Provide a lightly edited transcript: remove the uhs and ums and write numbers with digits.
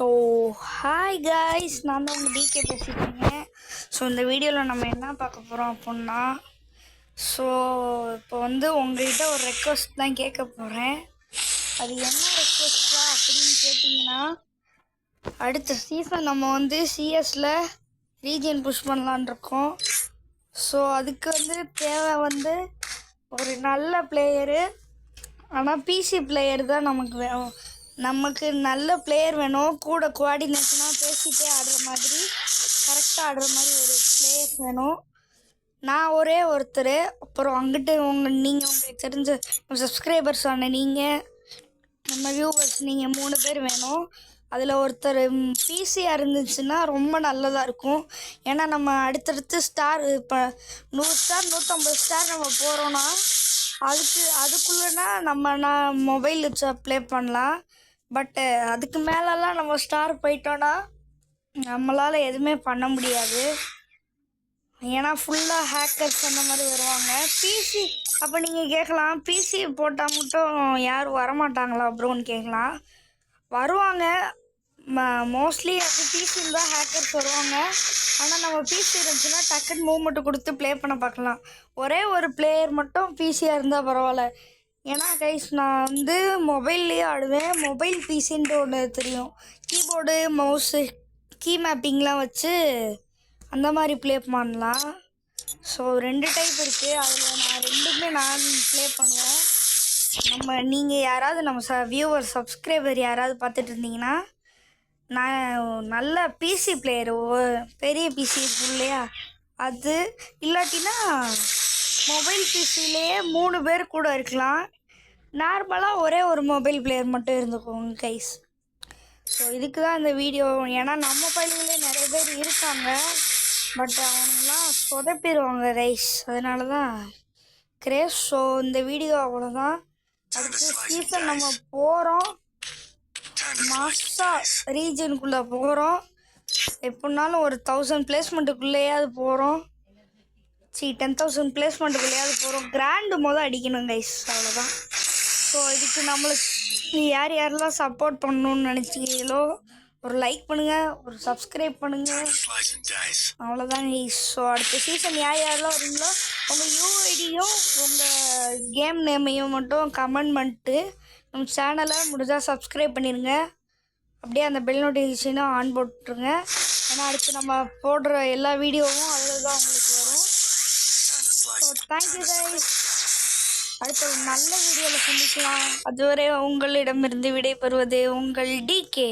So hi guys, நான் தான் உங்கள் டிகே பேசிக்கிறேன். ஸோ இந்த வீடியோவில் நம்ம என்ன பார்க்க போகிறோம் அப்படின்னா, ஸோ இப்போ உங்கள்கிட்ட ஒரு ரெக்வஸ்ட் தான் கேட்க போகிறேன். அது என்ன ரெக்வஸ்ட்டா அப்படின்னு கேட்டிங்கன்னா, அடுத்த சீசன் நம்ம சிஎஸில் ரீஜியன் புஷ் பண்ணலான் இருக்கோம். ஸோ அதுக்கு தேவை ஒரு நல்ல பிளேயரு. ஆனால் பிசி பிளேயர் தான் நமக்கு வேணும். நமக்கு நல்ல பிளேயர் வேணும், கூட கோஆர்டினேஷனாக பேசிகிட்டே ஆடுற மாதிரி, கரெக்டாக ஆடுற மாதிரி ஒரு பிளேயர்ஸ் வேணும். நான் ஒரே ஒருத்தர், அப்புறம் அங்கிட்டு நீங்கள் உங்களுக்கு தெரிஞ்ச சப்ஸ்கிரைபர்ஸ் ஆன நீங்கள், நம்ம வியூவர்ஸ் நீங்கள் 3 பேர் வேணும். அதில் ஒருத்தர் பிசியாக இருந்துச்சுன்னா ரொம்ப நல்லதாக இருக்கும். ஏன்னா நம்ம அடுத்தடுத்து ஸ்டார் இப்போ 100 ஸ்டார் 150 ஸ்டார் நம்ம போகிறோன்னா அதுக்குள்ளேனா நான் மொபைல் வச்சு ப்ளே பண்ணலாம். பட்டு அதுக்கு மேலெல்லாம் நம்ம ஸ்டார் போயிட்டோன்னா நம்மளால் எதுவுமே பண்ண முடியாது. ஏன்னா ஃபுல்லாக ஹேக்கர்ஸ் அந்த மாதிரி வருவாங்க. பிசி அப்போ நீங்கள் கேட்கலாம், பிசி போட்டால் மட்டும் யாரும் வரமாட்டாங்களா ப்ரோன்னு கேட்கலாம். வருவாங்க, மோஸ்ட்லி பிசியில் தான் ஹேக்கர்ஸ் வருவாங்க. ஆனால் நம்ம பிசி இருந்துச்சுன்னா டக்குன்னு மூவ்மெண்ட்டு கொடுத்து ப்ளே பண்ண பார்க்கலாம். ஒரே ஒரு பிளேயர் மட்டும் பிசியாக இருந்தால் பரவாயில்ல. ஏன்னா கைஸ், நான் மொபைல்லையே ஆடுவேன். மொபைல் பிசின்ட்டு ஒன்று தெரியும், கீபோர்டு மவுஸு கீ மேப்பிங்லாம் வச்சு அந்த மாதிரி ப்ளே பண்ணலாம். ஸோ 2 டைப் இருக்குது, அதில் நான் 2மே நான் ப்ளே பண்ணுவேன். நீங்கள் யாராவது நம்ம வியூவர் சப்ஸ்கிரைபர் யாராவது பார்த்துட்டு இருந்தீங்கன்னா, நான் நல்ல பிசி பிளேயரு, பெரிய பிசி இருக்கு இல்லையா, அது இல்லாட்டினா மொபைல் பிசிலேயே 3 பேர் கூட இருக்கலாம். நார்மலாக ஒரே ஒரு மொபைல் பிளேயர் மட்டும் இருந்துக்கோங்க கைஸ். ஸோ இதுக்கு தான் இந்த வீடியோ. ஏன்னா நம்ம பள்ளியிலே நிறைய பேர் இருக்காங்க, பட் அவங்களாம் சொதப்பிடுவாங்க கைஸ். அதனால தான் கிரேஸ். ஸோ இந்த வீடியோ அவ்வளோதான். அடுத்த சீசன் நம்ம போகிறோம், மாஸ்டா ரீஜனுக்குள்ளே போகிறோம். எப்படினாலும் ஒரு 1000 பிளேஸ்மெண்ட்டுக்குள்ளேயாவது போகிறோம். 10,000 பிளேஸ்மெண்ட்டுக்குள்ளேயாவது போகிறோம். கிராண்டு அடிக்கணும் கைஸ், அவ்வளோதான். ஸோ இதுக்கு நம்மளுக்கு யார் யாரெல்லாம் சப்போர்ட் பண்ணணும்னு நினச்சிங்களோ ஒரு லைக் பண்ணுங்கள், ஒரு சப்ஸ்கிரைப் பண்ணுங்கள், அவ்வளோதான் கைஸ். ஸோ அடுத்த சீசன் யார் யாரெல்லாம் வரீங்களோ உங்கள் யூஐடியும் உங்கள் கேம் நேமையும் மட்டும் கமெண்ட் பண்ணிட்டு நம்ம சேனலை முடிஞ்சால் சப்ஸ்கிரைப் பண்ணிடுங்க. அப்படியே அந்த பெல் நோட்டிஃபிகேஷனும் ஆன் போட்டுருங்க. ஏன்னா அடுத்து நம்ம போடுற எல்லா வீடியோவும் அதில் தான் உங்களுக்கு வரும். So thank you guys. அடுத்த ஒரு நல்ல வீடியோவில் சந்திக்கலாம். அதுவரை உங்களிடமிருந்து விடைபெறுவது உங்கள் டிகே.